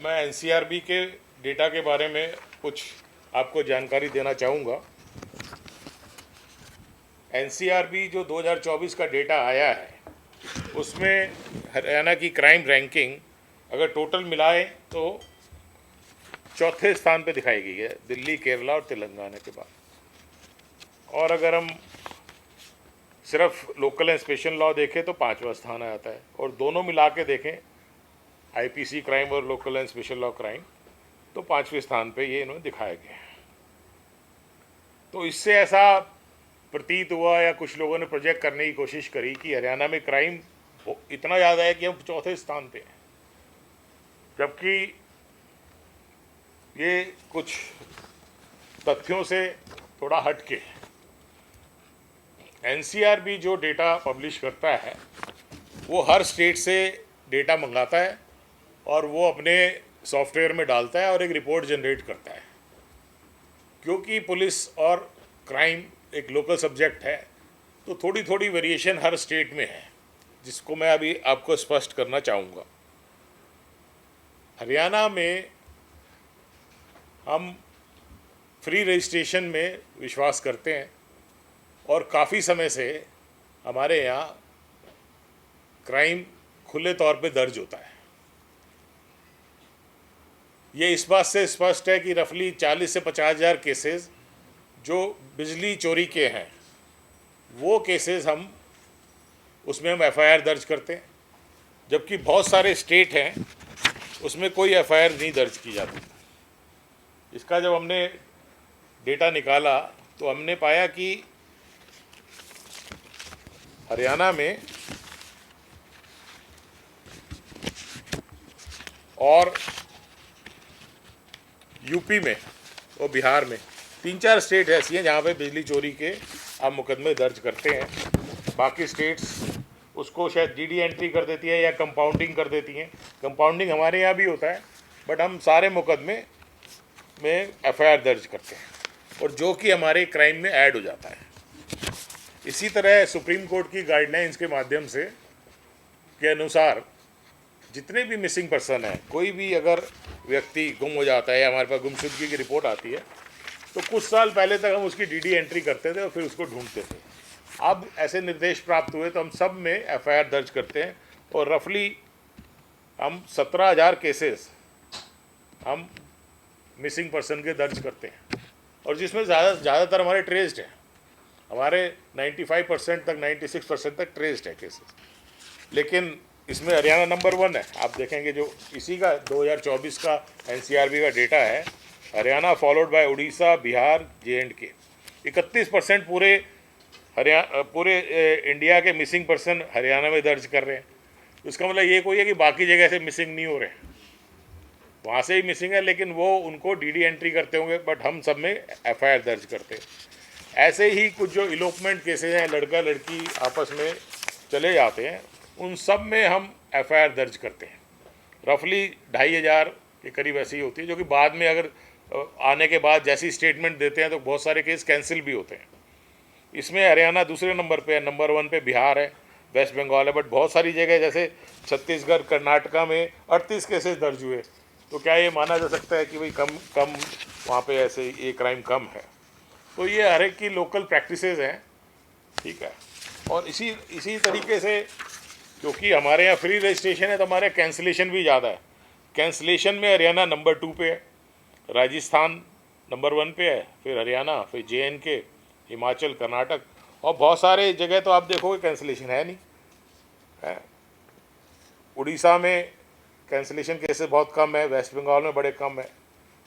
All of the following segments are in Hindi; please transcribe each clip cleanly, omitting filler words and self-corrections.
मैं एनसीआरबी के डेटा के बारे में कुछ आपको जानकारी देना चाहूँगा। एनसीआरबी जो 2024 का डेटा आया है उसमें हरियाणा की क्राइम रैंकिंग अगर टोटल मिलाए तो चौथे स्थान पे दिखाई गई है, दिल्ली, केरला और तेलंगाना के बाद। और अगर हम सिर्फ लोकल एंड स्पेशल लॉ देखें तो पाँचवा स्थान आता है, और दोनों मिला के देखें आईपीसी क्राइम और local and special law crime तो पाँचवें स्थान पे ये इन्होंने दिखाया गया है। तो इससे ऐसा प्रतीत हुआ या कुछ लोगों ने प्रोजेक्ट करने की कोशिश करी कि हरियाणा में क्राइम इतना ज़्यादा है कि हम चौथे स्थान पे हैं, जबकि ये कुछ तथ्यों से थोड़ा हट के एनसीआरबी जो डेटा पब्लिश करता है वो हर स्टेट से डेटा मंगाता है और वो अपने सॉफ्टवेयर में डालता है और एक रिपोर्ट जनरेट करता है। क्योंकि पुलिस और क्राइम एक लोकल सब्जेक्ट है तो थोड़ी थोड़ी वेरिएशन हर स्टेट में है, जिसको मैं अभी आपको स्पष्ट करना चाहूँगा। हरियाणा में हम फ्री रजिस्ट्रेशन में विश्वास करते हैं और काफ़ी समय से हमारे यहाँ क्राइम खुले तौर पे दर्ज होता है। ये इस बात से स्पष्ट है कि रफली 40 से 50 हज़ार केसेस जो बिजली चोरी के हैं वो केसेस उसमें हम एफआईआर दर्ज करते हैं, जबकि बहुत सारे स्टेट हैं उसमें कोई एफआईआर नहीं दर्ज की जाती। इसका जब हमने डेटा निकाला तो हमने पाया कि हरियाणा में और यूपी में और बिहार में 3-4 स्टेट ऐसी हैं जहाँ पे बिजली चोरी के आप मुकदमे दर्ज करते हैं। बाकी स्टेट्स उसको शायद डीडी एंट्री कर देती है या कंपाउंडिंग कर देती हैं। कंपाउंडिंग हमारे यहाँ भी होता है, बट हम सारे मुकदमे में एफआईआर दर्ज करते हैं और जो कि हमारे क्राइम में ऐड हो जाता है। इसी तरह सुप्रीम कोर्ट की गाइडलाइंस के माध्यम से के अनुसार जितने भी मिसिंग पर्सन हैं, कोई भी अगर व्यक्ति गुम हो जाता है या हमारे पास गुमशुदगी की रिपोर्ट आती है तो कुछ साल पहले तक हम उसकी डीडी एंट्री करते थे और फिर उसको ढूंढते थे। अब ऐसे निर्देश प्राप्त हुए तो हम सब में एफआईआर दर्ज करते हैं और रफली हम 17,000 केसेस हम मिसिंग पर्सन के दर्ज करते हैं, और जिसमें ज़्यादातर हमारे ट्रेस्ड हैं। हमारे 95% तक 96% तक ट्रेस्ड है केसेस। लेकिन इसमें हरियाणा नंबर 1 है। आप देखेंगे जो इसी का 2024 का एनसीआरबी का डेटा है, हरियाणा फॉलोड बाय उड़ीसा, बिहार, जे&के। 31% पूरे इंडिया के मिसिंग पर्सन हरियाणा में दर्ज कर रहे हैं। तो इसका मतलब ये कोई है कि बाकी जगह से मिसिंग नहीं हो रहे हैं, वहाँ से ही मिसिंग है, लेकिन वो उनको डीडी एंट्री करते होंगे, बट हम सब में एफआईआर दर्ज करते हैं। ऐसे ही कुछ जो इलोपमेंट केसेज हैं, लड़का लड़की आपस में चले जाते हैं, उन सब में हम एफआईआर दर्ज करते हैं। रफली 2,500 के करीब ऐसी ही होती है, जो कि बाद में अगर आने के बाद जैसी स्टेटमेंट देते हैं तो बहुत सारे केस कैंसिल भी होते हैं। इसमें हरियाणा दूसरे नंबर पे है, नंबर 1 पे बिहार है, वेस्ट बंगाल है, बट बहुत सारी जगह जैसे छत्तीसगढ़, कर्नाटका में 38 केसेस दर्ज हुए। तो क्या ये माना जा सकता है कि भाई कम वहाँ पे ऐसे ये क्राइम कम है? तो ये हर एक की लोकल प्रैक्टिसेस हैं, ठीक है। और इसी तरीके से क्योंकि हमारे यहाँ फ्री रजिस्ट्रेशन है तो हमारे कैंसिलेशन भी ज़्यादा है। कैंसिलेशन में हरियाणा नंबर 2 पे है, राजस्थान नंबर 1 पे है, फिर हरियाणा, फिर जे&के, हिमाचल, कर्नाटक, और बहुत सारे जगह तो आप देखोगे कैंसिलेशन है नहीं है। उड़ीसा में कैंसिलेशन केसेस बहुत कम है, वेस्ट बंगाल में बड़े कम है।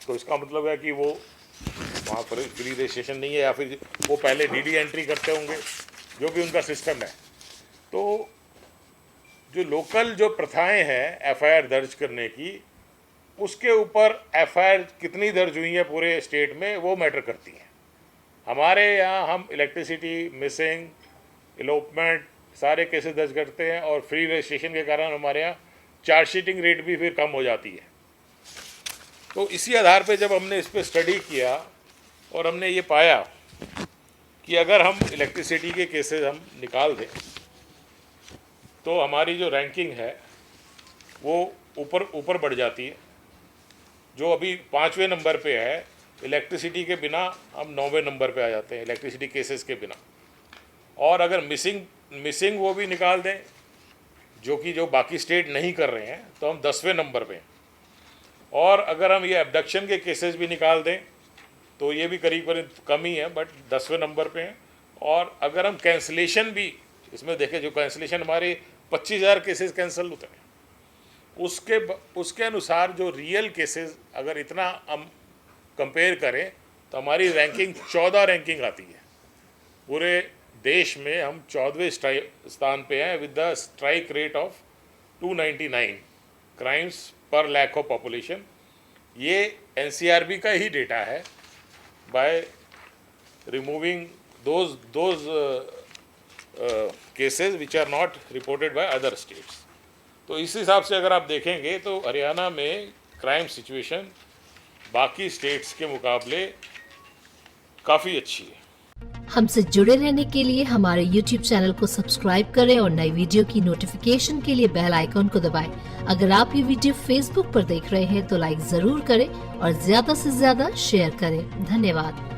तो इसका मतलब है कि वो वहाँ पर फ्री रजिस्ट्रेशन नहीं है, या फिर वो पहले डीडी एंट्री करते होंगे, जो भी उनका सिस्टम है। तो जो लोकल जो प्रथाएं हैं एफआईआर दर्ज करने की, उसके ऊपर एफआईआर कितनी दर्ज हुई है पूरे स्टेट में वो मैटर करती हैं। हमारे यहाँ हम इलेक्ट्रिसिटी, मिसिंग, इलोपमेंट सारे केसेस दर्ज करते हैं, और फ्री रजिस्ट्रेशन के कारण हमारे यहाँ चार्जशीटिंग रेट भी फिर कम हो जाती है। तो इसी आधार पे जब हमने इस पर स्टडी किया और हमने ये पाया कि अगर हम इलेक्ट्रिसिटी के केसेस हम निकाल दें तो हमारी जो रैंकिंग है वो ऊपर बढ़ जाती है। जो अभी 5वें नंबर पे है, इलेक्ट्रिसिटी के बिना हम 9वें नंबर पे आ जाते हैं इलेक्ट्रिसिटी केसेस के बिना। और अगर मिसिंग वो भी निकाल दें जो बाकी स्टेट नहीं कर रहे हैं, तो हम 10वें नंबर पे हैं। और अगर हम ये एब्डक्शन के केसेस भी निकाल दें तो ये भी करीब कम ही है, बट 10वें नंबर पे हैं। और अगर हम कैंसिलेशन भी इसमें देखें, जो कैंसिलेशन हमारे 25,000 केसेस कैंसिल होते हैं, उसके अनुसार जो रियल केसेस अगर इतना हम कंपेयर करें तो हमारी रैंकिंग 14 रैंकिंग आती है। पूरे देश में हम 14वें स्थान पे हैं with the strike rate of 299 crimes per lakh of population. ये एनसीआरबी का ही डेटा है, by removing those cases which are not reported by other states. तो इस हिसाब से अगर आप देखेंगे तो हरियाणा में क्राइम सिचुएशन बाकी स्टेट्स के मुकाबले काफ़ी अच्छी है। हमसे जुड़े रहने के लिए हमारे YouTube चैनल को सब्सक्राइब करें और नई वीडियो की नोटिफिकेशन के लिए बेल आइकॉन को दबाएं। अगर आप ये वीडियो Facebook पर देख रहे हैं तो लाइक जरूर करें और ज्यादा से ज्यादा शेयर करें। धन्यवाद।